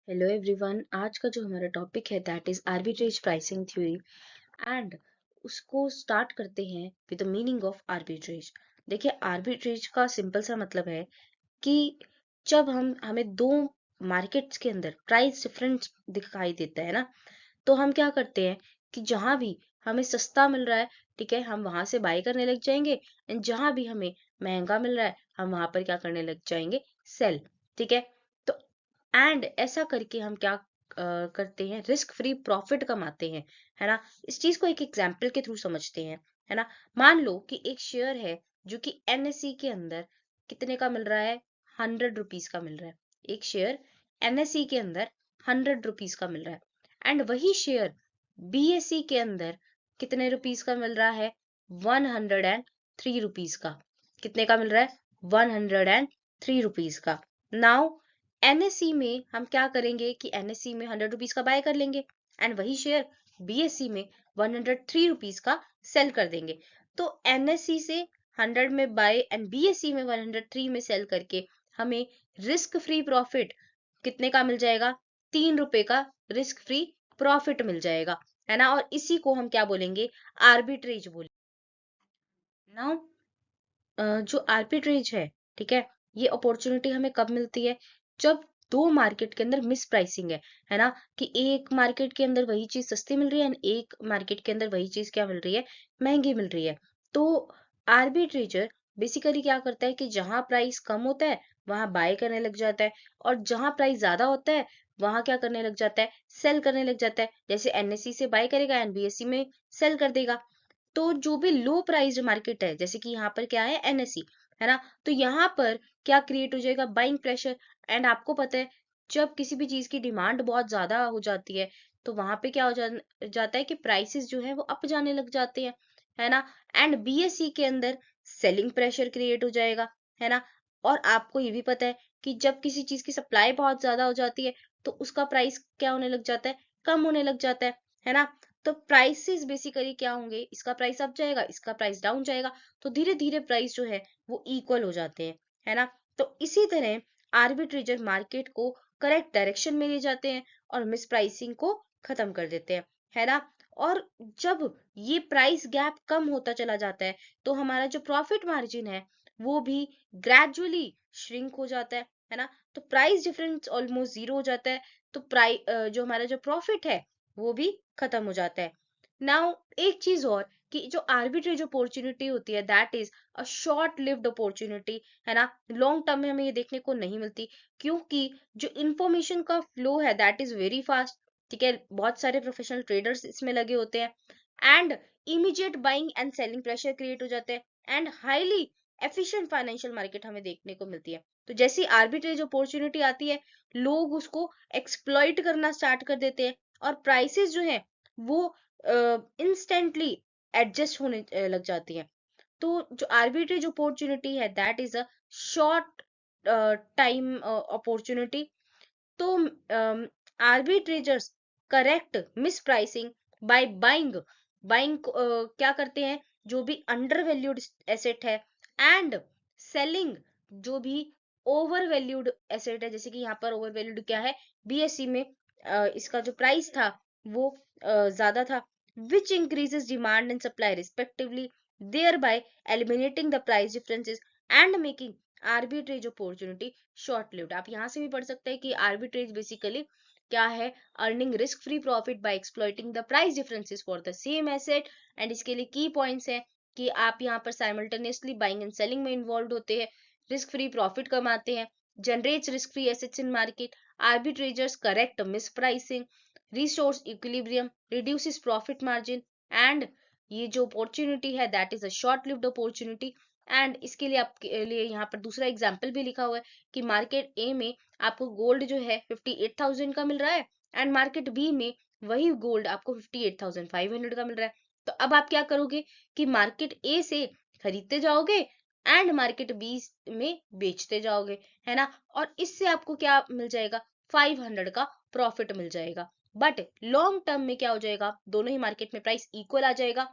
Hello everyone. आज का जो हमारा टॉपिक है that is arbitrage pricing theory and उसको स्टार्ट करते हैं with the meaning of arbitrage. देखिए, आर्बिट्रेज का सिंपल सा मतलब है कि जब हमें दो मार्केट्स के अंदर प्राइस डिफरेंस दिखाई देता है ना, तो हम क्या करते हैं कि जहां भी हमें सस्ता मिल रहा है, ठीक है, हम वहां से बाय करने लग जाएंगे एंड जहां भी हमें महंगा मिल रहा है हम वहां पर क्या करने लग जाएंगे, सेल। ठीक है। तो एंड ऐसा करके हम क्या करते हैं, रिस्क फ्री प्रॉफिट कमाते हैं, है ना। इस चीज को एक एग्जांपल के थ्रू समझते हैं, है ना। मान लो कि एक शेयर है जो कि एनएसई के अंदर कितने का मिल रहा है, 100 रुपीज का मिल रहा है। एक शेयर एनएसई के अंदर 100 रुपीज का मिल रहा है एंड वही शेयर बीएसई के अंदर कितने रुपीज का मिल रहा है, 103 रुपीज का। कितने का मिल रहा है, 103 रुपीज का। नाउ एनएससी में हम क्या करेंगे कि एनएससी में 100 रुपीज का बाय कर लेंगे एंड वही शेयर बीएससी में 103 रुपीज का सेल कर देंगे। तो एनएससी से 100 में बाय एंड बीएससी में 103 में सेल करके हमें रिस्क फ्री प्रॉफिट कितने का मिल जाएगा, 3 रुपए का रिस्क फ्री प्रॉफिट मिल जाएगा, है ना। और इसी को हम क्या बोलेंगे, आर्बिट्रेज बोलेंगे। नाउ जो आर्बिट्रेज है, ठीक है, ये अपॉर्चुनिटी हमें कब मिलती है, जब दो मार्केट के अंदर मिस प्राइसिंग है ना, कि एक मार्केट के अंदर वही चीज सस्ती मिल रही है एंड एक मार्केट के अंदर वही चीज क्या मिल रही है, महंगी मिल रही है। तो आर्बिट्रेजर बेसिकली क्या करता है कि जहां प्राइस कम होता है वहां बाय करने लग जाता है और जहां प्राइस ज्यादा होता है वहां क्या करने लग जाता है, सेल करने लग जाता है। जैसे एनएससी से बाय करेगा एनबीएससी में सेल कर देगा। तो जो भी लो प्राइस्ड मार्केट है, जैसे कि यहाँ पर क्या है, एनएससी, है ना, तो यहाँ पर क्या क्रिएट हो जाएगा, बाइंग प्रेशर। एंड आपको पता है, जब किसी भी चीज की डिमांड बहुत ज्यादा हो जाती है तो वहां पे क्या जाता है कि प्राइसेस जो है वो अप जाने लग जाते हैं, है ना। एंड बीएससी के अंदर सेलिंग प्रेशर क्रिएट हो जाएगा, है ना। और आपको ये भी पता है कि जब किसी चीज की सप्लाई बहुत ज्यादा हो जाती है तो उसका प्राइस क्या होने लग जाता है, कम होने लग जाता है ना। तो प्राइसेस बेसिकली क्या होंगे, इसका प्राइस अप जाएगा, इसका प्राइस डाउन जाएगा, तो धीरे धीरे प्राइस जो है वो इक्वल हो जाते हैं, है ना। तो इसी तरह आर्बिट्रेजर मार्केट को करेक्ट डायरेक्शन में ले जाते हैं और मिस प्राइसिंग को खत्म कर देते हैं, है ना। और जब ये प्राइस गैप कम होता चला जाता है तो हमारा जो प्रॉफिट मार्जिन है वो भी ग्रेजुअली श्रिंक हो जाता है ना। तो प्राइस डिफरेंस ऑलमोस्ट जीरो हो जाता है। तो प्राइस जो हमारा जो प्रॉफिट है वो भी खत्म हो जाता है। नाउ एक चीज और, कि जो आर्बिट्रेज अपॉर्चुनिटी होती है that is a short lived opportunity, है ना। लॉन्ग टर्म में हमें ये देखने को नहीं मिलती, क्योंकि जो इंफॉर्मेशन का फ्लो है दैट इज वेरी फास्ट। ठीक है, बहुत सारे प्रोफेशनल ट्रेडर्स इसमें लगे होते हैं and immediate buying and selling pressure create हो जाते हैं and highly efficient financial market हमें देखने को मिलती है। तो जैसी आर्बिट्रेज अपॉर्चुनिटी आती है लोग उसको एक्सप्लॉइट करना स्टार्ट कर देते हैं और प्राइसेस जो है वो इंस्टेंटली एडजस्ट होने लग जाती हैं। तो जो आर्बिट्रेज अपॉर्चुनिटी है that is a short time opportunity. तो arbitrageurs correct mispricing by buying buying क्या करते हैं, जो भी अंडर वैल्यूड एसेट है एंड सेलिंग जो भी ओवर वैल्यूड एसेट है। जैसे कि यहाँ पर ओवर वैल्यूड क्या है, बीएससी में इसका जो प्राइस था वो ज्यादा था, which increases demand and supply respectively, thereby eliminating the price differences and making arbitrage opportunity short lived। आप यहाँ से भी पढ़ सकते हैं कि arbitrage बेसिकली क्या है, earning risk free profit by exploiting the price differences for the same asset. And इसके लिए की पॉइंट्स हैं कि आप यहाँ पर साइमल्टेनियसली बाइंग एंड सेलिंग में इन्वॉल्व होते हैं, रिस्क फ्री प्रॉफिट कमाते हैं, generates risk free assets in market, arbitrageurs correct mispricing, restores equilibrium, reduces profit margin, and ये जो अपॉर्चुनिटी है that is a short lived opportunity. And इसके लिए आपके लिए यहाँ पर दूसरा एग्जाम्पल भी लिखा हुआ है कि मार्केट ए में आपको गोल्ड जो है 58,000 का मिल रहा है एंड मार्केट बी में वही गोल्ड आपको 58,500 का मिल रहा है। तो अब आप क्या करोगे कि मार्केट ए से खरीदते जाओगे एंड मार्केट बी में बेचते जाओगे, है ना। और इससे आपको क्या मिल जाएगा, 500 का प्रॉफिट मिल जाएगा। बट लॉन्ग टर्म में क्या हो जाएगा, दोनों ही मार्केट में प्राइस इक्वल आ जाएगा,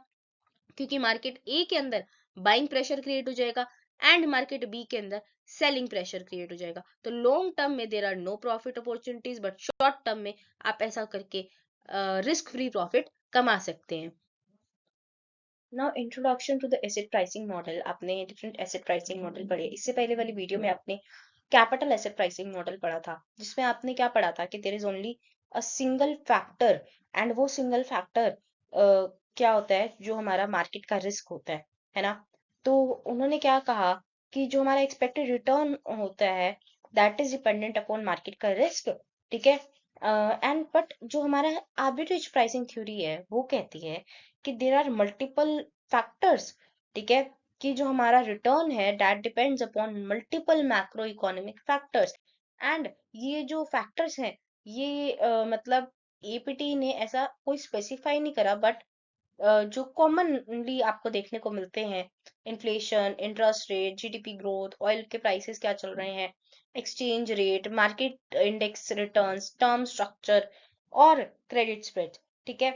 क्योंकि मार्केट ए के अंदर बाइंग प्रेशर क्रिएट हो जाएगा एंड मार्केट बी के अंदर सेलिंग प्रेशर क्रिएट हो जाएगा। तो लॉन्ग टर्म में there are no profit opportunities, but short term में आप ऐसा करके रिस्क फ्री प्रॉफिट कमा सकते हैं। Now introduction to the asset pricing model. आपने डिफरेंट एसेट प्राइसिंग मॉडल पढ़े। इससे पहले वाली वीडियो में आपने कैपिटल एसेट प्राइसिंग मॉडल पढ़ा था, जिसमें आपने क्या पढ़ा था कि there is only a single factor, and वो सिंगल फैक्टर क्या होता है, जो हमारा मार्केट का रिस्क होता है ना। तो उन्होंने क्या कहा कि जो हमारा एक्सपेक्टेड रिटर्न होता है that is dependent upon market का रिस्क, ठीक है। एंड बट जो हमारा आर्बिट्रेज प्राइसिंग थ्योरी है वो कहती है कि देर आर मल्टीपल फैक्टर्स, ठीक है, कि जो हमारा रिटर्न है that depends upon multiple macroeconomic factors. And ये जो फैक्टर्स हैं ये मतलब एपीटी ने ऐसा कोई स्पेसिफाई नहीं करा, बट जो कॉमनली आपको देखने को मिलते हैं, inflation, interest rate, GDP growth, oil के प्राइसेस क्या चल रहे हैं, exchange rate, market index returns, term structure और क्रेडिट स्प्रेड, ठीक है।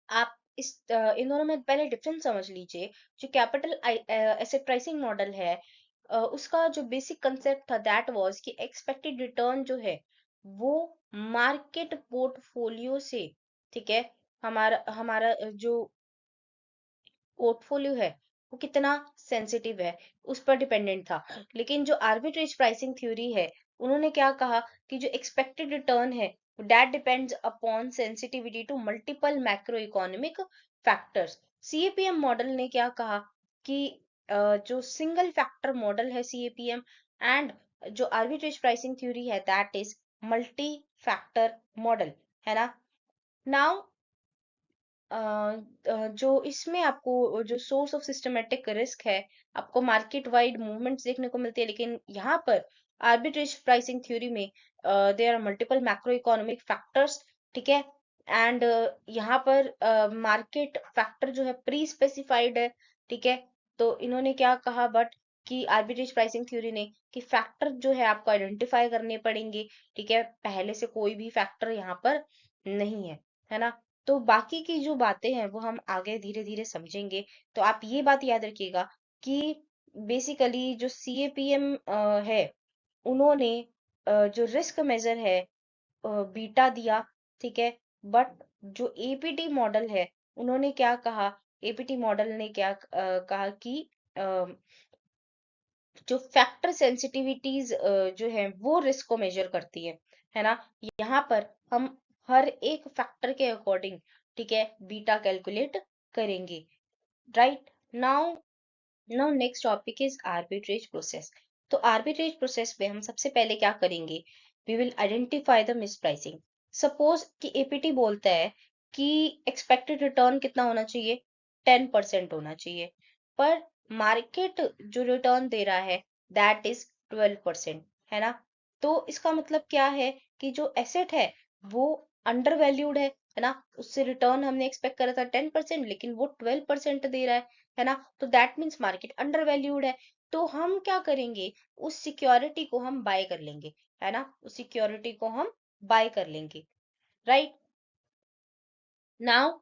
आप इन दोनों में पहले डिफरेंस समझ लीजिए। जो कैपिटल एसेट प्राइसिंग मॉडल है उसका जो बेसिक कंसेप्ट था दैट वाज कि एक्सपेक्टेड रिटर्न जो है वो मार्केट पोर्टफोलियो से, ठीक है, हमारा हमारा जो पोर्टफोलियो है वो कितना सेंसिटिव है उस पर डिपेंडेंट था। लेकिन जो आर्बिट्रेज प्राइसिंग थ्योरी है उन्होंने क्या कहा कि जो एक्सपेक्टेड रिटर्न है that depends upon sensitivity to multiple macroeconomic factors. CAPM model ने क्या कहा कि जो सिंगल फैक्टर मॉडल है सीएपीएम, एंड जो आर्बिट्रेज प्राइसिंग थ्योरी है that is multi factor model, है ना। नाउ जो इसमें आपको जो सोर्स ऑफ सिस्टमेटिक रिस्क है, आपको मार्केट वाइड मूवमेंट्स देखने को मिलती है, लेकिन यहाँ पर आर्बिट्रेज प्राइसिंग थ्योरी में there are multiple macroeconomic factors, ठीक है। एंड यहाँ पर मार्केट फैक्टर जो है प्री स्पेसिफाइड है, ठीक है। तो इन्होंने क्या कहा बट कि आर्बिट्रेज प्राइसिंग थ्योरी ने कि फैक्टर जो है आपको आइडेंटिफाई करने पड़ेंगे, ठीक है, पहले से कोई भी फैक्टर यहाँ पर नहीं है ना। तो बाकी की जो बातें हैं वो हम आगे धीरे धीरे समझेंगे। तो आप ये बात याद रखिएगा कि बेसिकली जो सीएपीएम है उन्होंने जो रिस्क मेजर है बीटा दिया, ठीक है। बट जो एपीटी मॉडल है उन्होंने क्या कहा, एपीटी मॉडल ने क्या कहा कि जो फैक्टर सेंसिटिविटीज जो है वो रिस्क को मेजर करती है ना। यहाँ पर हम हर एक फैक्टर के अकॉर्डिंग, ठीक है, बीटा कैलकुलेट करेंगे। Right now, next topic is arbitrage process. तो आर्बिट्रेज प्रोसेस में हम सबसे पहले क्या करेंगे, we will identify the mispricing. Suppose कि एपीटी बोलता है कि एक्सपेक्टेड रिटर्न कितना होना चाहिए, 10% होना चाहिए, पर मार्केट जो रिटर्न दे रहा है दैट इज 12%, है ना। तो इसका मतलब क्या है कि जो एसेट है वो अंडर वैल्यूड है ना। उससे रिटर्न हमने एक्सपेक्ट करा था 10%, लेकिन वो 12% दे रहा है ना। तो that means market under valued है। तो हम क्या करेंगे, उस सिक्योरिटी को हम बाय कर लेंगे, है ना, उस सिक्योरिटी को हम बाय कर लेंगे। Right now,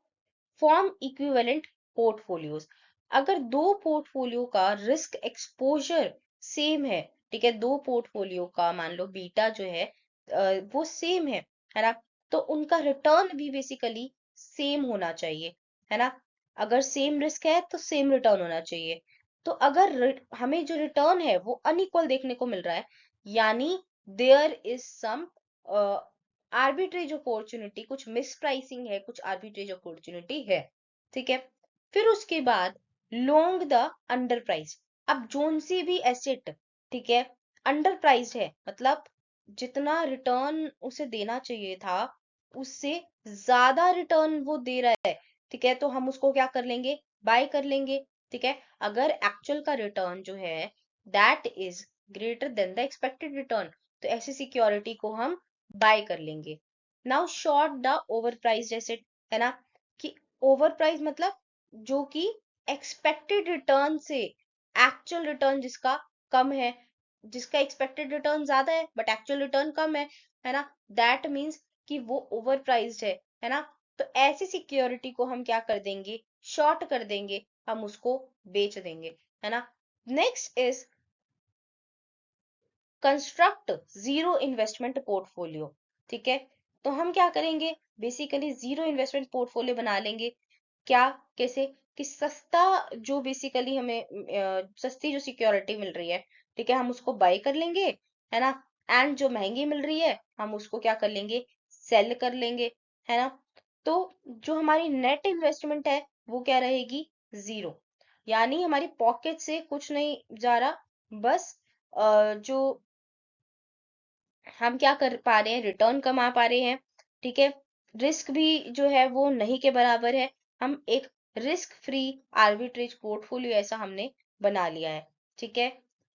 form equivalent portfolios. अगर दो पोर्टफोलियो का रिस्क एक्सपोजर सेम है, ठीक है, दो पोर्टफोलियो का मान लो बीटा जो है वो सेम है ना, तो उनका रिटर्न भी बेसिकली सेम होना चाहिए, है ना। अगर सेम रिस्क है तो सेम रिटर्न होना चाहिए। तो अगर हमें जो रिटर्न है वो अनइक्वल देखने को मिल रहा है, यानी there is some arbitrage opportunity, कुछ मिस प्राइसिंग है, कुछ आर्बिट्रेज अपॉर्चुनिटी है, ठीक है। फिर उसके बाद लॉन्ग द अंडर प्राइस। अब जोन सी भी एसेट, ठीक है, अंडर प्राइस है, मतलब जितना रिटर्न उसे देना चाहिए था उससे ज्यादा रिटर्न वो दे रहा है, ठीक है, तो हम उसको क्या कर लेंगे, बाय कर लेंगे, ठीक है। अगर एक्चुअल का रिटर्न जो है that is greater than the expected return, तो ऐसी सिक्योरिटी को हम बाय कर लेंगे। Now short the over price asset, है ना, कि ओवर प्राइस मतलब जो कि एक्सपेक्टेड रिटर्न से एक्चुअल रिटर्न जिसका कम है, जिसका एक्सपेक्टेड रिटर्न ज्यादा है बट एक्चुअल रिटर्न कम है ना, दैट मीन्स कि वो ओवर प्राइस्ड है ना। तो ऐसी सिक्योरिटी को हम क्या कर देंगे, शॉर्ट कर देंगे, हम उसको बेच देंगे, है ना। Next is construct zero investment portfolio. ठीक है, तो हम क्या करेंगे, बेसिकली जीरो इन्वेस्टमेंट पोर्टफोलियो बना लेंगे। क्या, कैसे, कि सस्ता जो बेसिकली हमें सस्ती जो सिक्योरिटी मिल रही है, ठीक है, हम उसको बाय कर लेंगे, है ना, एंड जो महंगी मिल रही है हम उसको क्या कर लेंगे, सेल कर लेंगे, है ना। तो जो हमारी नेट इन्वेस्टमेंट है वो क्या रहेगी, जीरो। यानी हमारी पॉकेट से कुछ नहीं जा रहा, बस जो हम क्या कर पा रहे हैं, रिटर्न कमा पा रहे हैं। ठीक है, रिस्क भी जो है वो नहीं के बराबर है। हम एक रिस्क फ्री आर्बिट्रेज पोर्टफोलियो ऐसा हमने बना लिया है। ठीक है,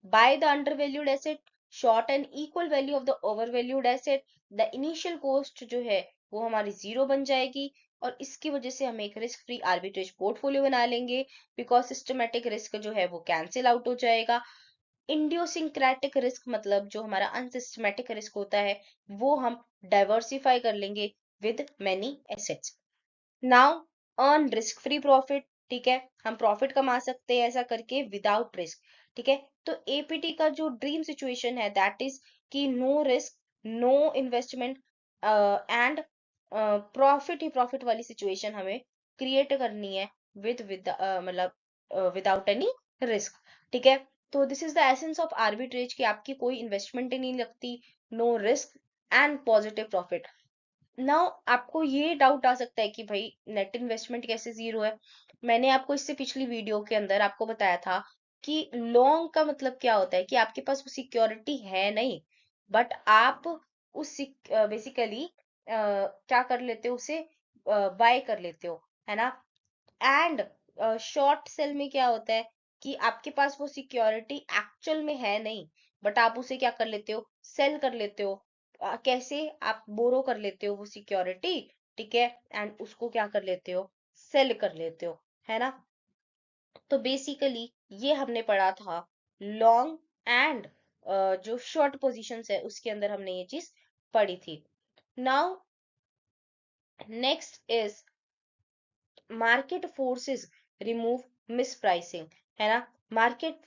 by the under valued asset, short and equal value of the over valued asset, the initial cost जो है वो हमारी जीरो बन जाएगी, और इसकी वजह से हम एक रिस्क फ्री आर्बिट्रेज पोर्टफोलियो बना लेंगे, बिकॉज सिस्टमेटिक रिस्क जो है वो कैंसिल आउट हो जाएगा। इडियोसिंक्रेटिक रिस्क मतलब जो हमारा अनसिस्टमेटिक रिस्क होता है वो हम डाइवर्सिफाई कर लेंगे with many assets. Now earn risk free profit. ठीक है, हम प्रॉफिट कमा सकते हैं ऐसा करके विदाउट रिस्क। ठीक है, तो एपीटी का जो ड्रीम सिचुएशन है दैट इज कि no risk, no investment and profit ही प्रॉफिट वाली सिचुएशन हमें क्रिएट करनी है विद मतलब विदाउट एनी रिस्क। ठीक है, तो this is the essence of arbitrage कि आपकी कोई इन्वेस्टमेंट ही नहीं लगती, no risk and positive profit. Now आपको ये डाउट आ सकता है कि भाई नेट इन्वेस्टमेंट कैसे जीरो है। मैंने आपको इससे पिछली वीडियो के अंदर आपको बताया था कि लॉन्ग का मतलब क्या होता है, कि आपके पास वो सिक्योरिटी है नहीं, बट आप उस बेसिकली क्या कर लेते हो, उसे बाय कर लेते हो, है ना। एंड शॉर्ट सेल में क्या होता है कि आपके पास वो सिक्योरिटी एक्चुअल में है नहीं, बट आप उसे क्या कर लेते हो, सेल कर लेते हो। कैसे, आप बोरो कर लेते हो वो सिक्योरिटी, ठीक है, एंड उसको क्या कर लेते हो, सेल कर लेते हो, है ना। तो बेसिकली ये हमने पढ़ा था लॉन्ग एंड जो शॉर्ट पोजीशंस है उसके अंदर हमने ये चीज पढ़ी थी। Now next is market forces remove miss pricing, है ना। मार्केट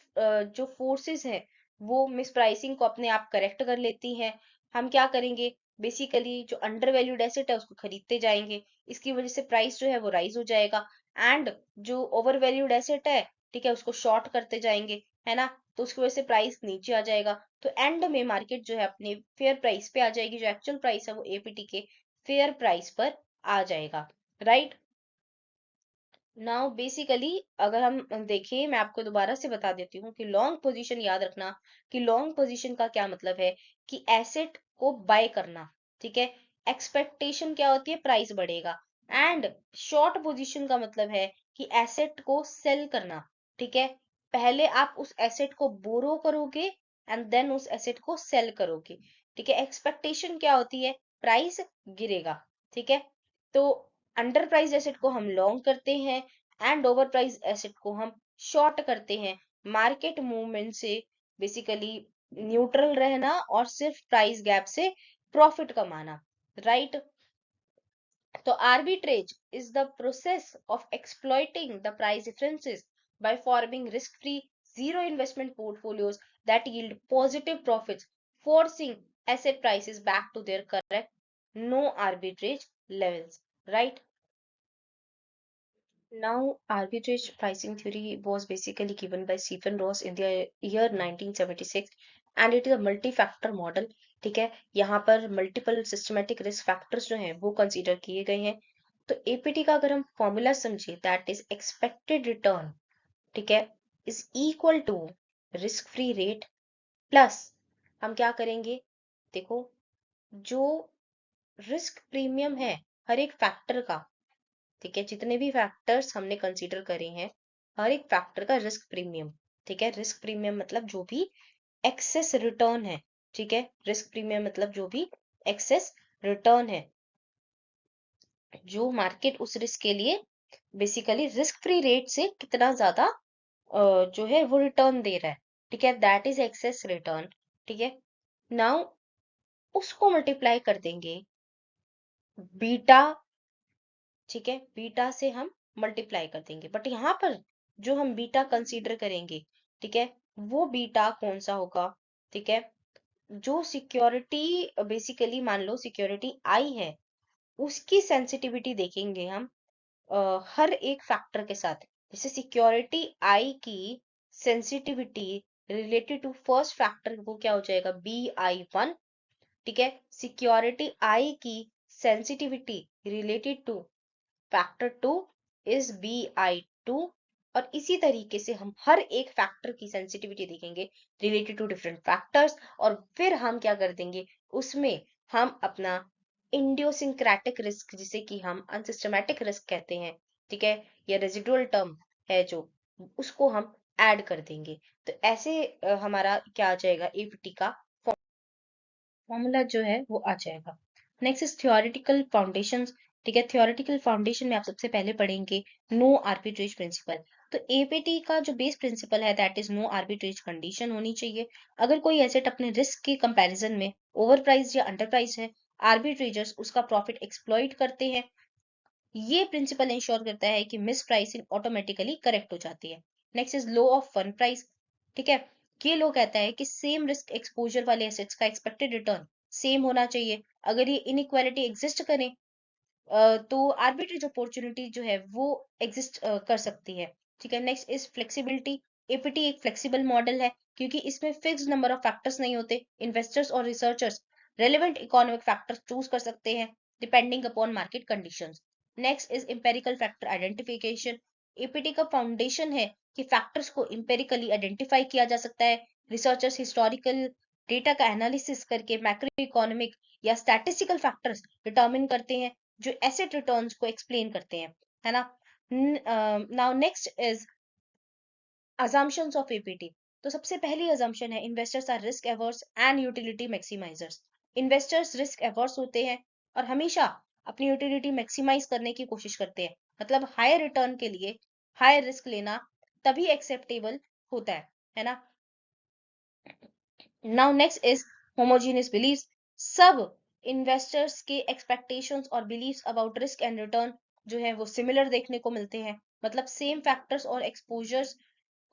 जो फोर्सेस हैं वो मिस प्राइसिंग को अपने आप करेक्ट कर लेती हैं। हम क्या करेंगे, बेसिकली जो अंडर वैल्यूड एसेट है उसको खरीदते जाएंगे, इसकी वजह से प्राइस जो है वो राइज हो जाएगा, एंड जो ओवर वैल्यूड एसेट है, ठीक है, उसको शॉर्ट करते जाएंगे, है ना, तो उसकी वजह से प्राइस नीचे आ जाएगा। तो एंड में मार्केट जो है अपने फेयर प्राइस पे आ जाएगी, जो एक्चुअल प्राइस है वो एपीटी के फेयर प्राइस पर आ जाएगा, राइट। नाउ बेसिकली अगर हम देखें, मैं आपको दोबारा से बता देती हूँ कि लॉन्ग पोजीशन याद रखना, कि लॉन्ग पोजीशन का क्या मतलब है, कि एसेट को बाय करना। ठीक है, एक्सपेक्टेशन क्या होती है, प्राइस बढ़ेगा। एंड शॉर्ट पोजीशन का मतलब है कि एसेट को सेल करना। ठीक है, पहले आप उस एसेट को बोरो करोगे एंड देन उस एसेट को सेल करोगे। ठीक है, एक्सपेक्टेशन क्या होती है, प्राइस गिरेगा। ठीक है, तो अंडर प्राइस एसेट को हम लॉन्ग करते हैं एंड ओवर प्राइस एसेट को हम शॉर्ट करते हैं, मार्केट मूवमेंट से बेसिकली न्यूट्रल रहना और सिर्फ प्राइस गैप से प्रॉफिट कमाना, राइट। तो arbitrage is the process of exploiting the price differences by forming risk-free zero investment portfolios that yield positive profits, forcing asset prices back to their correct no arbitrage levels, right? Now, arbitrage pricing theory was basically given by Stephen Ross in the year 1976, and it is a multi-factor model. ठीक है, यहाँ पर multiple systematic risk factors जो हैं वो consider किए गए हैं। तो एपीटी का अगर हम फॉर्मूला समझे, दैट इज एक्सपेक्टेड रिटर्न, ठीक है, is equal to risk free rate plus, हम क्या करेंगे, देखो, जो रिस्क प्रीमियम है हर एक फैक्टर का, ठीक है, जितने भी फैक्टर्स हमने कंसीडर करे हैं हर एक फैक्टर का रिस्क प्रीमियम। ठीक है, रिस्क प्रीमियम मतलब जो भी एक्सेस रिटर्न है, ठीक है, रिस्क प्रीमियम मतलब जो भी एक्सेस रिटर्न है, जो मार्केट उस रिस्क के लिए बेसिकली रिस्क फ्री रेट से कितना ज्यादा जो है वो रिटर्न दे रहा है, ठीक है, दैट इज एक्सेस रिटर्न। ठीक है, नाउ उसको मल्टीप्लाई कर देंगे बीटा, ठीक है, बीटा से हम मल्टीप्लाई कर देंगे, बट यहाँ पर जो हम बीटा कंसीडर करेंगे, ठीक है, वो बीटा कौन सा होगा, ठीक है, जो सिक्योरिटी बेसिकली मान लो सिक्योरिटी आई है, उसकी सेंसिटिविटी देखेंगे हम हर एक फैक्टर के साथ। जैसे सिक्योरिटी आई की sensitivity related to first factor वो क्या हो जाएगा, BI1। ठीक है, सिक्योरिटी आई की sensitivity related two factor 2 is BI2। और इसी तरीके से हम हर एक फैक्टर की सेंसिटिविटी देखेंगे रिलेटेड टू डिफरेंट फैक्टर्स, और फिर हम क्या कर देंगे, उसमें हम अपना इंडियोसिंक्रेटिक रिस्क, जिसे कि हम अनसिस्टमैटिक रिस्क कहते हैं, ठीक है, या रेजिडुअल टर्म है जो, उसको हम ऐड कर देंगे। तो ऐसे हमारा क्या आ जाएगा, एपीटी का फॉर्मूला जो है वो आ जाएगा। Next is theoretical foundations. ठीक है, थियोरेटिकल फाउंडेशन में आप सबसे पहले पढ़ेंगे नो आर्बिट्रेज प्रिंसिपल। तो एपीटी का जो बेस प्रिंसिपल है that is no arbitrage condition होनी चाहिए। अगर कोई एसेट अपने रिस्क के कंपैरिजन में ओवर प्राइस या अंडर प्राइस है, आर्बिट्रेजर्स उसका प्रॉफिट एक्सप्लॉइट करते हैं। ये प्रिंसिपल इंश्योर करता है कि मिस प्राइसिंग ऑटोमेटिकली करेक्ट हो जाती है। Next is low of one price. ठीक है, ये लो कहता है कि सेम रिस्क एक्सपोजर वाले एसेट्स का एक्सपेक्टेड रिटर्न सेम होना चाहिए। अगर ये इनइक्वालिटी एग्जिस्ट करें तो आर्बिट्रेज अपॉर्चुनिटी जो है वो एग्जिस्ट कर सकती है। ठीक है, नेक्स्ट इज फ्लेक्सिबिलिटी। एपीटी एक फ्लेक्सिबल मॉडल है क्योंकि इसमें फिक्स्ड नंबर ऑफ फैक्टर्स नहीं होते। इन्वेस्टर्स और researchers relevant economic factors choose कर सकते हैं depending upon market conditions. Next is empirical factor identification. APT का फाउंडेशन है कि फैक्टर्स को एम्पेरिकली आइडेंटिफाई किया जा सकता है। रिसर्चर्स हिस्टोरिकल डेटा का एनालिसिस करके मैक्रो इकोनॉमिक या स्टैटिस्टिकल फैक्टर्स डिटर्मिन करते हैं जो एसेट रिटर्न्स को एक्सप्लेन करते हैं, है ना। Now next is assumptions of APT. तो सबसे पहली assumption है investors are risk averse and utility maximizers. Investors risk averse होते हैं और हमेशा अपनी यूटिलिटी मैक्सिमाइज करने की कोशिश करते हैं। मतलब हायर रिटर्न के लिए हायर रिस्क लेना तभी एक्सेप्टेबल होता है ना। Now next is homogeneous beliefs. सब इन्वेस्टर्स के एक्सपेक्टेशंस और beliefs about risk and return जो है वो सिमिलर देखने को मिलते हैं। मतलब सेम फैक्टर्स और एक्सपोजर्स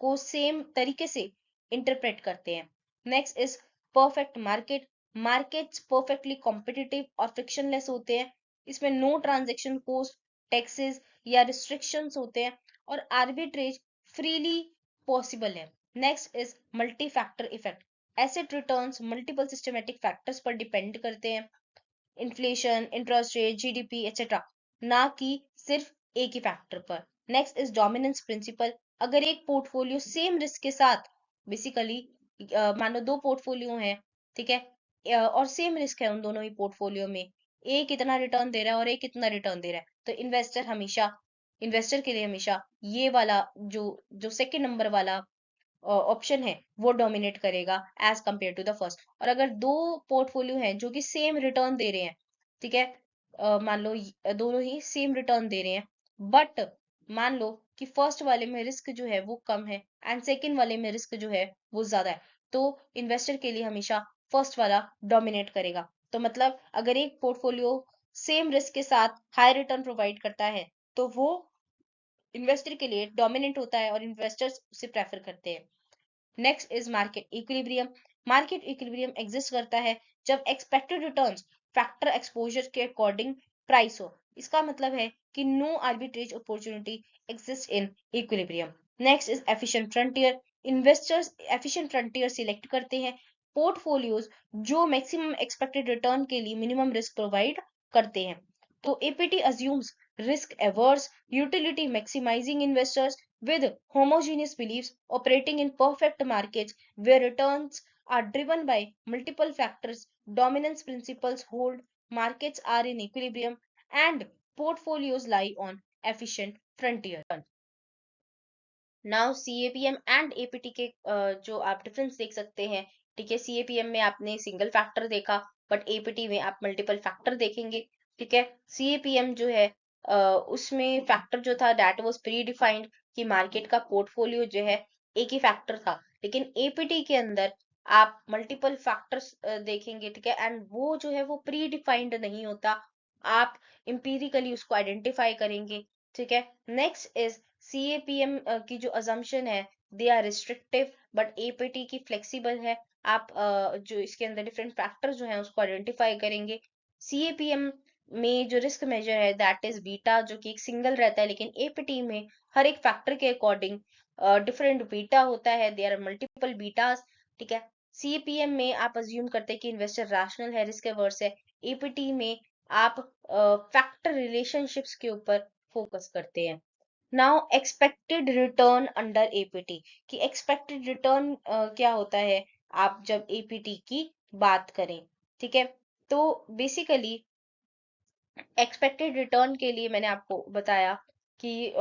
को सेम तरीके से इंटरप्रेट करते हैं। Next is perfect market. Markets perfectly competitive और फ्रिक्शनलेस होते हैं। इसमें नो ट्रांजेक्शन कॉस्ट, टैक्सेस या रिस्ट्रिक्शंस होते हैं और आर्बिट्रेज फ्रीली पॉसिबल है। Next is multi factor effect. Asset returns multiple systematic factors पर डिपेंड करते हैं, inflation, interest rate, GDP etcetera, ना कि सिर्फ एक ही फैक्टर पर। Next is dominance principle. अगर एक पोर्टफोलियो सेम रिस्क के साथ बेसिकली मान लो दो पोर्टफोलियो हैं, ठीक है, और सेम रिस्क है उन दोनों ही पोर्टफोलियो में, एक इतना रिटर्न दे रहा है और एक इतना रिटर्न दे रहा है, तो इन्वेस्टर के लिए हमेशा ये वाला जो जो सेकंड नंबर वाला ऑप्शन है वो डोमिनेट करेगा as compare to the first. और अगर दो पोर्टफोलियो हैं जो कि सेम रिटर्न दे रहे हैं, ठीक है, मान लो दोनों ही सेम रिटर्न दे रहे हैं, बट मान लो कि फर्स्ट वाले में रिस्क जो है वो कम है एंड सेकंड वाले में रिस्क जो है वो ज्यादा है, तो इन्वेस्टर के लिए हमेशा फर्स्ट वाला डोमिनेट करेगा। तो मतलब अगर एक पोर्टफोलियो सेम रिस्क के साथ हाई रिटर्न प्रोवाइड करता है तो वो इन्वेस्टर के लिए डोमिनेंट होता है और इन्वेस्टर्स उसे प्रेफर करते हैं। Next is market equilibrium. Market equilibrium exist करता है जब एक्सपेक्टेड रिटर्न्स फैक्टर एक्सपोजर के अकॉर्डिंग प्राइस हो। इसका मतलब है कि no arbitrage opportunity exist in equilibrium. Next is efficient frontier. Investors efficient frontier select करते हैं, पोर्टफोलियोज जो मैक्सिमम एक्सपेक्टेड रिटर्न के लिए मिनिमम रिस्क प्रोवाइड करते हैं। तो APT assumes risk averse utility maximizing investors with homogeneous beliefs operating in perfect markets where returns are driven by multiple factors. Dominance principles hold, markets are in equilibrium, and portfolios lie on efficient frontier. Now CAPM and APT के जो आप difference देख सकते हैं। ठीक है, CAPM में आपने सिंगल फैक्टर देखा, बट एपीटी में आप मल्टीपल फैक्टर देखेंगे। ठीक है, सीएपीएम जो है उसमें फैक्टर जो था दैट वाज प्री डिफाइंड कि मार्केट का पोर्टफोलियो जो है एक ही फैक्टर था, लेकिन एपीटी के अंदर आप मल्टीपल फैक्टर्स देखेंगे। ठीक है, एंड वो जो है वो प्री डिफाइंड नहीं होता, आप इंपीरिकली उसको आइडेंटिफाई करेंगे। ठीक है, नेक्स्ट इज सीएपीएम की जो अजम्पशन है they are restrictive but APT की फ्लेक्सिबल है। आप जो इसके अंदर डिफरेंट फैक्टर्स जो हैं उसको आइडेंटिफाई करेंगे। CAPM में जो रिस्क मेजर है दैट इज बीटा, जो कि एक सिंगल रहता है, लेकिन APT में हर एक फैक्टर के अकॉर्डिंग डिफरेंट बीटा होता है, देयर आर मल्टीपल बीटास। ठीक है, CAPM में आप अज्यूम करते हैं कि इन्वेस्टर रैशनल है, रिस्क एवर्स है। APT में आप फैक्टर रिलेशनशिप्स के ऊपर फोकस करते हैं। Now expected return under APT, कि एक्सपेक्टेड रिटर्न क्या होता है आप जब APT की बात करें। ठीक है, तो बेसिकली एक्सपेक्टेड रिटर्न के लिए मैंने आपको बताया कि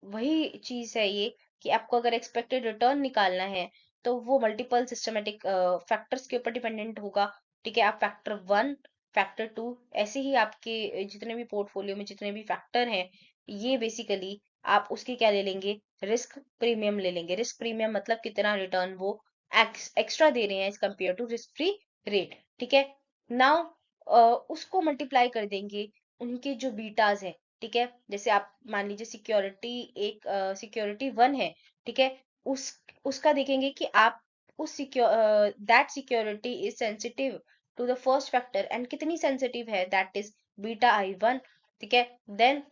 वही चीज है ये, कि आपको अगर एक्सपेक्टेड रिटर्न निकालना है तो वो मल्टीपल सिस्टमेटिक फैक्टर्स के ऊपर डिपेंडेंट होगा। ठीक है, आप फैक्टर 1, फैक्टर 2, ऐसे ही आपके जितने भी पोर्टफोलियो में जितने भी फैक्टर हैं, ये बेसिकली आप उसके क्या ले लेंगे, रिस्क प्रीमियम ले लेंगे। रिस्क प्रीमियम मतलब कितना रिटर्न वो एक्स्ट्रा दे रहे हैं as compare to risk free rate. ठीक है, नाउ उसको मल्टीप्लाई कर देंगे उनके जो बीटाज है। ठीक है, जैसे आप मान लीजिए सिक्योरिटी एक सिक्योरिटी 1 है। ठीक है, उस उसका देखेंगे कि आप उस that security is sensitive to the first factor, and कितनी सेंसिटिव है, दैट इज बीटा I1। ठीक है, देन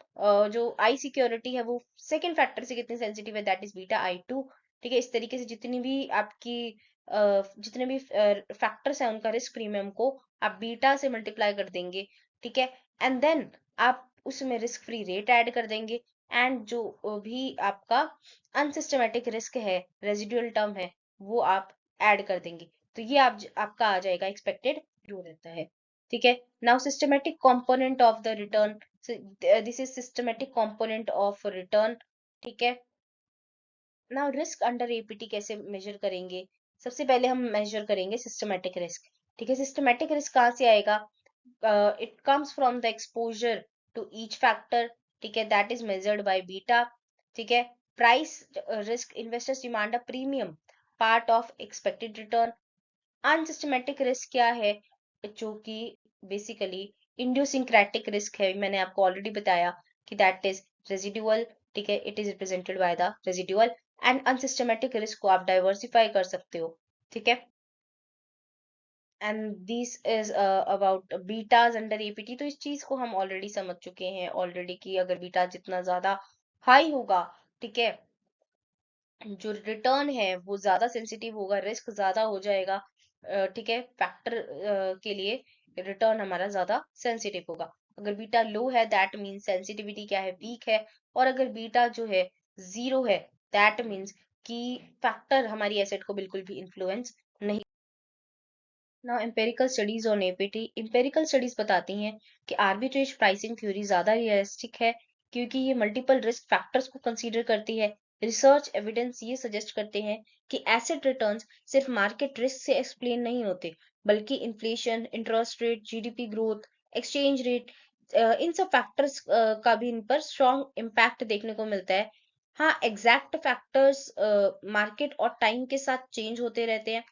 जो आई सिक्योरिटी है वो सेकंड फैक्टर से कितनी सेंसिटिव है, दैट इज बीटा I2। ठीक है, इस तरीके से जितनी भी आपकी जितने भी फैक्टर्स हैं उनका रिस्क प्रीमियम को आप बीटा से मल्टीप्लाई कर देंगे। ठीक है, एंड देन आप उसमें रिस्क फ्री रेट ऐड कर देंगे, एंड जो भी आपका अनसिस्टमेटिक रिस्क है, रेजिडुअल टर्म है, वो आप ऐड कर देंगे। तो ये आपका आ जाएगा एक्सपेक्टेड जो रहता है। ठीक है, now systematic component of the return, this is systematic component of return. ठीक है, नाउ रिस्क अंडर APT कैसे मेजर करेंगे, सबसे पहले हम मेजर करेंगे सिस्टमेटिक रिस्क। ठीक है, सिस्टमेटिक रिस्क कहाँ से आएगा, it comes from the exposure to each factor। ठीक है, that is measured by beta। ठीक है, price risk, investors demand a premium part of expected return। Unsystematic risk क्या है, जो कि बेसिकली इडियोसिंक्रेटिक रिस्क है, मैंने आपको ऑलरेडी बताया कि दैट इज रेजिडुअल। ठीक है, it is represented by the residual, and unsystematic risk को आप डाइवर्सिफाई कर सकते हो। ठीक है, and this is about betas under APT। तो इस चीज को हम ऑलरेडी समझ चुके हैं ऑलरेडी, कि अगर बीटा जितना ज्यादा हाई होगा, ठीक है, जो रिटर्न है वो ज्यादा सेंसिटिव होगा, रिस्क ज्यादा हो जाएगा। ठीक है, फैक्टर के लिए रिटर्न हमारा ज्यादा सेंसिटिव होगा। अगर बीटा लो है दैट मीन्स सेंसिटिविटी क्या है, वीक है। और अगर बीटा जो है जीरो है, दैट मीन्स कि फैक्टर हमारी एसेट को बिल्कुल भी इन्फ्लुएंस नहीं। Now empirical studies on APT, empirical studies बताती हैं कि आर्बिट्रेज प्राइसिंग थ्योरी ज्यादा रियलिस्टिक है, क्योंकि ये मल्टीपल रिस्क फैक्टर्स को कंसीडर करती है। रिसर्च एविडेंस ये सजेस्ट करते हैं कि एसेट रिटर्न्स सिर्फ मार्केट रिस्क से एक्सप्लेन नहीं होते, बल्कि inflation, interest rate, GDP growth, exchange rate, इन सब फैक्टर्स का भी इन पर स्ट्रॉन्ग इम्पैक्ट देखने को मिलता है। हाँ, एग्जैक्ट फैक्टर्स मार्केट और टाइम के साथ चेंज होते रहते हैं।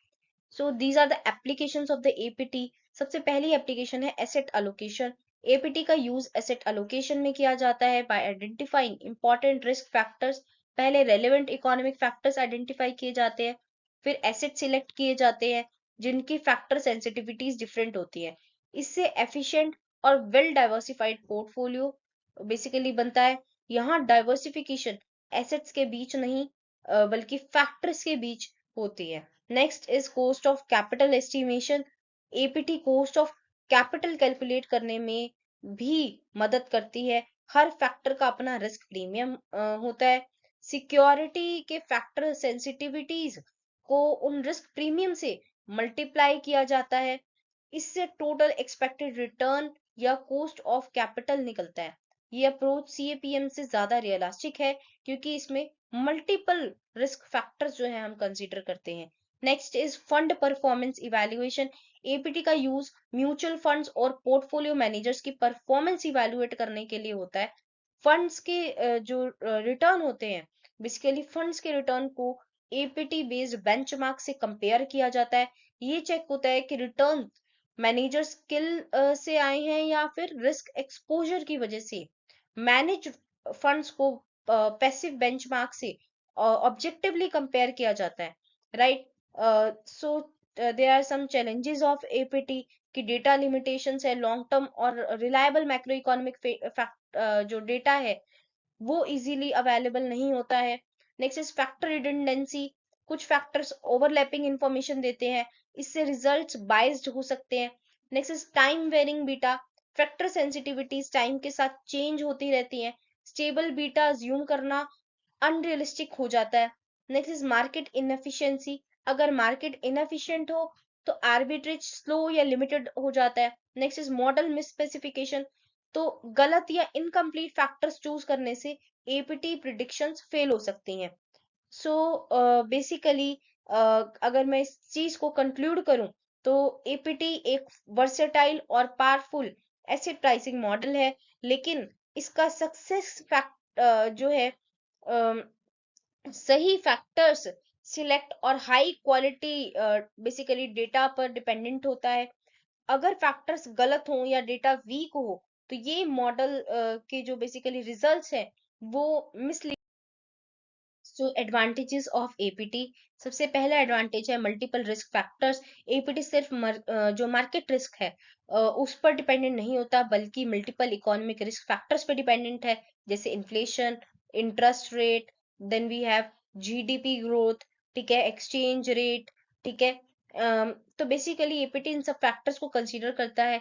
So these are the applications of the APT। सबसे पहली एप्लीकेशन है एसेट अलोकेशन। APT का यूज एसेट अलोकेशन में किया जाता है by identifying important risk factors. पहले रेलेवेंट इकोनॉमिक फैक्टर्स आइडेंटिफाई किए जाते हैं, फिर एसेट सिलेक्ट किए जाते हैं जिनकी फैक्टर सेंसिटिविटीज डिफरेंट होती है। इससे एफिशिएंट और वेल डाइवर्सिफाइड पोर्टफोलियो बेसिकली बनता है। यहाँ डाइवर्सिफिकेशन एसेट्स के बीच नहीं, बल्कि फैक्टर्स के बीच होती है। Next is cost of capital estimation. APT cost of capital calculate करने में भी मदद करती है। हर फैक्टर का अपना रिस्क प्रीमियम होता है। सिक्योरिटी के फैक्टर सेंसिटिविटीज को उन रिस्क प्रीमियम से मल्टीप्लाई किया जाता है। इससे टोटल एक्सपेक्टेड रिटर्न या कॉस्ट ऑफ कैपिटल निकलता है। ये अप्रोच CAPM से ज्यादा रियलिस्टिक है, क्योंकि इसमें मल्टीपल रिस्क फैक्टर्स जो है हम कंसीडर करते हैं। Next is fund performance evaluation. APT का यूज म्यूचुअल फंड्स और पोर्टफोलियो मैनेजर्स की परफॉर्मेंस इवैल्यूएट करने के लिए होता है। फंड्स के जो रिटर्न होते हैं, बेसिकली फंड्स के रिटर्न को APT बेस्ड बेंचमार्क से कंपेयर किया जाता है। ये चेक होता है कि रिटर्न मैनेजर स्किल से आए हैं या फिर रिस्क एक्सपोजर की वजह से। मैनेज फंड्स को पैसिव बेंचमार्क से ऑब्जेक्टिवली कंपेयर किया जाता है, right. So there are some challenges of APT कि डेटा लिमिटेशंस है, लॉन्ग टर्म और रिलायबल मैक्रो इकोनॉमिक जो डेटा है वो इजीली अवेलेबल नहीं होता है। नेक्स्ट इज फैक्टर रिडंडेंसी, कुछ फैक्टर्स ओवरलैपिंग इंफॉर्मेशन देते हैं, इससे रिजल्ट्स बाइस्ड हो सकते हैं। Next is time varying beta, factor sensitivities time के साथ चेंज होती रहती हैं, स्टेबल बीटा अज्यूम करना अनरियलिस्टिक हो जाता है। नेक्स्ट इज मार्केट इनएफिशिएंसी, अगर मार्केट इनएफिशिएंट हो तो आर्बिट्रेज स्लो या लिमिटेड हो जाता है। नेक्स्ट इज मॉडल मिसस्पेसिफिकेशन, तो गलत या इनकम्प्लीट फैक्टर्स चूज करने से एपीटी प्रिडिक्शंस फेल हो सकती हैं। सो बेसिकली अगर मैं इस चीज को कंक्लूड करूं तो एपीटी एक वर्सेटाइल और पावरफुल एसेट प्राइसिंग मॉडल है, लेकिन इसका सक्सेस फैक्ट जो है सही फैक्टर्स सिलेक्ट और हाई क्वालिटी बेसिकली डेटा पर डिपेंडेंट होता है। अगर फैक्टर्स गलत हो या डेटा वीक हो तो ये मॉडल के जो बेसिकली रिजल्ट्स है वो mislead. So advantages of APT, सबसे पहला एडवांटेज है मल्टीपल रिस्क फैक्टर्स। एपीटी सिर्फ जो मार्केट रिस्क है उस पर डिपेंडेंट नहीं होता, बल्कि मल्टीपल इकोनॉमिक रिस्क फैक्टर्स पर डिपेंडेंट है, जैसे inflation, interest rate, then we have GDP growth, ठीक है, एक्सचेंज रेट, ठीक है। तो बेसिकली एपीटी इन सब फैक्टर्स को कंसीडर करता है,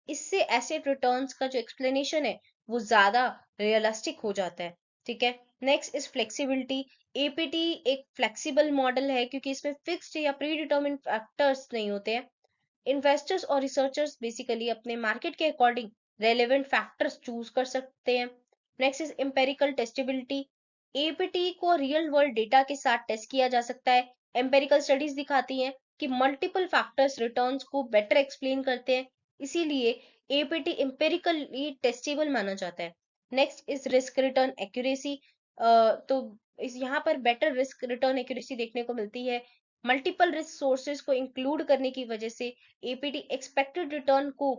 इससे एसेट रिटर्न्स का जो एक्सप्लेनेशन है वो ज्यादा रियलिस्टिक हो जाता है, ठीक है। नेक्स्ट इज फ्लेक्सिबिलिटी, एपीटी एक फ्लेक्सिबल मॉडल है क्योंकि इसमें फिक्स्ड या प्री डिटर्मिन्ड फैक्टर्स नहीं होते हैं। इन्वेस्टर्स और रिसर्चर्स बेसिकली अपने मार्केट के अकॉर्डिंग रेलेवेंट फैक्टर्स चूज कर सकते हैं। Next is empirical testability, APT को रियल वर्ल्ड डेटा के साथ टेस्ट किया जा सकता है। एम्पेरिकल स्टडीज दिखाती हैं कि मल्टीपल फैक्टर्स रिटर्न्स को बेटर एक्सप्लेन करते हैं, इसीलिए एपीटी एम्पेरिकली टेस्टेबल माना जाता है। Next is risk return accuracy, तो इस यहाँ पर बेटर रिस्क रिटर्न एक्यूरेसी देखने को मिलती है। मल्टीपल रिस्क सोर्सेज को इंक्लूड करने की वजह से एपीटी एक्सपेक्टेड रिटर्न को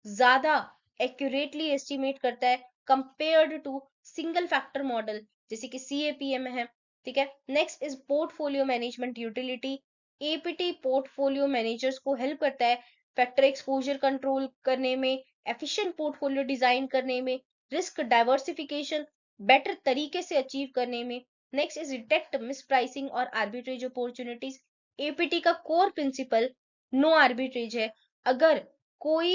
ज्यादा एक्यूरेटली एस्टिमेट करता है compared to single factor model जैसे कि सीएपीएम है, ठीक है। Next is portfolio management utility, APT portfolio managers को हेल्प करता है फैक्टर एक्सपोजर कंट्रोल करने में, एफिशिएंट पोर्टफोलियो डिजाइन करने में, रिस्क डाइवर्सिफिकेशन बेटर तरीके से अचीव करने में। Next is detect miss pricing और आर्बिट्रेज अपॉर्चुनिटीज, एपीटी का कोर प्रिंसिपल नो आर्बिट्रेज है। अगर कोई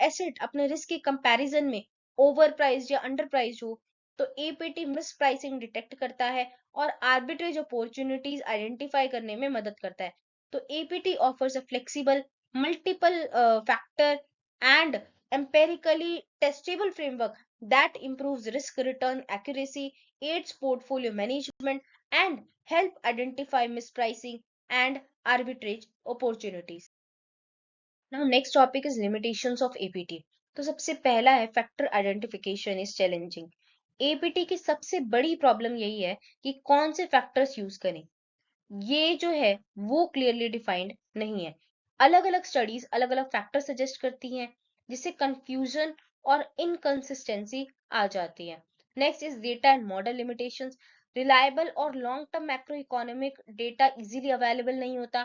एसेट अपने रिस्क के कंपैरिजन में ओवर प्राइस या अंडर प्राइस हो तो एपीटी मिस प्राइसिंग डिटेक्ट करता है और आर्बिट्रेज अपॉर्चुनिटीज आइडेंटिफाई करने में मदद करता है। तो APT offers a flexible multiple factor and empirically testable framework that improves risk return accuracy, aids portfolio management, and help identify mispricing and arbitrage opportunities. Now, next topic is limitations of APT. तो सबसे पहला है factor identification is challenging. APT की सबसे बड़ी problem यही है कि कौन से फैक्टर्स यूज करें, ये जो है वो क्लियरली डिफाइंड नहीं है। अलग अलग स्टडीज अलग अलग फैक्टर सजेस्ट करती हैं, जिससे कंफ्यूजन और इनकंसिस्टेंसी आ जाती है। Next is data and model limitations, reliable और long term macro economic data easily available नहीं होता,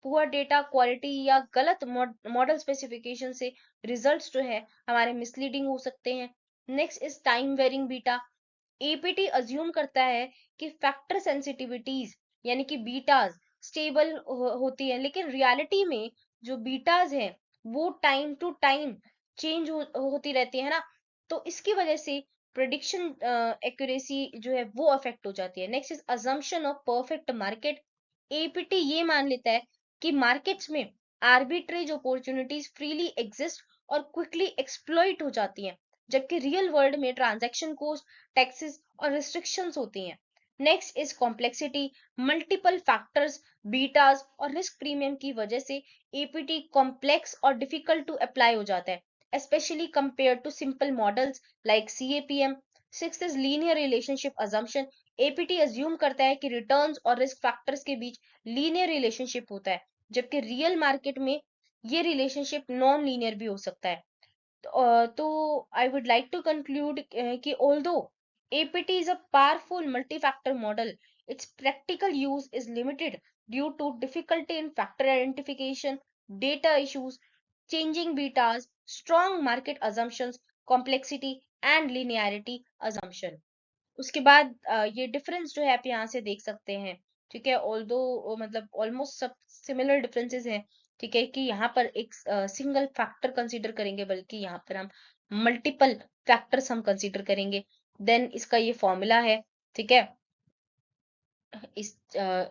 पुअर डेटा क्वालिटी या गलत मॉडल स्पेसिफिकेशन से रिजल्ट्स जो है हमारे मिसलीडिंग हो सकते हैं। Next is time varying beta, APT assume करता है कि फैक्टर सेंसिटिविटीज यानी कि बीटाज स्टेबल होती है, लेकिन रियलिटी में जो बीटाज हैं वो टाइम टू टाइम चेंज होती रहती है ना, तो इसकी वजह से प्रिडिक्शन एक्यूरेसी जो है वो अफेक्ट हो जाती है। Next is assumption of perfect market, APT ये मान लेता है कि मार्केट्स में आर्बिट्रेज अपॉर्चुनिटीज फ्रीली एग्जिस्ट और क्विकली एक्सप्लॉइट हो जाती हैं, जबकि रियल वर्ल्ड में ट्रांजैक्शन कॉस्ट, टैक्सेस और रिस्ट्रिक्शंस होती हैं। Next is complexity, multiple factors, betas और रिस्क प्रीमियम की वजह से एपीटी कॉम्प्लेक्स और डिफिकल्ट टू अप्लाई हो जाता है, especially compared to simple models like CAPM. Sixth is linear relationship assumption. APT assume करता है कि रिटर्न्स और रिस्क फैक्टर्स के बीच लीनियर रिलेशनशिप होता है, जबकि रियल मार्केट में ये रिलेशनशिप नॉन लीनियर भी हो सकता है। तो I would like to conclude कि although APT is a powerful multi-factor model, its practical use is limited due to difficulty in factor identification, data issues, changing betas, strong market assumptions, complexity and linearity assumption. उसके बाद ये difference जो है आप यहाँ से देख सकते हैं, ठीक है। ऑल्दो मतलब ऑलमोस्ट सब सिमिलर डिफरेंसेस हैं, ठीक है, कि यहाँ पर एक सिंगल फैक्टर कंसीडर करेंगे, बल्कि यहाँ पर हम मल्टीपल फैक्टर्स हम कंसीडर करेंगे। देन इसका ये फॉर्मूला है, ठीक है।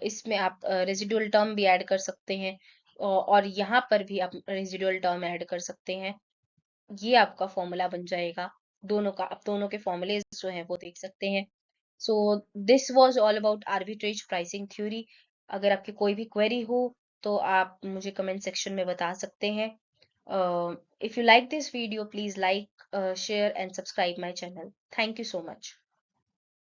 इसमें आप रेजिडुअल टर्म भी ऐड कर सकते हैं, और यहाँ पर भी आप रेजिडुअल टर्म ऐड कर सकते हैं। ये आपका फॉर्मूला बन जाएगा दोनों का। आप दोनों के फॉर्मूलेज जो हैं वो देख सकते हैं। So this was all about arbitrage pricing theory. अगर आपकी कोई भी क्वेरी हो तो आप मुझे कमेंट सेक्शन में बता सकते हैं। If you like this video, please like, share and subscribe my channel. Thank you so much.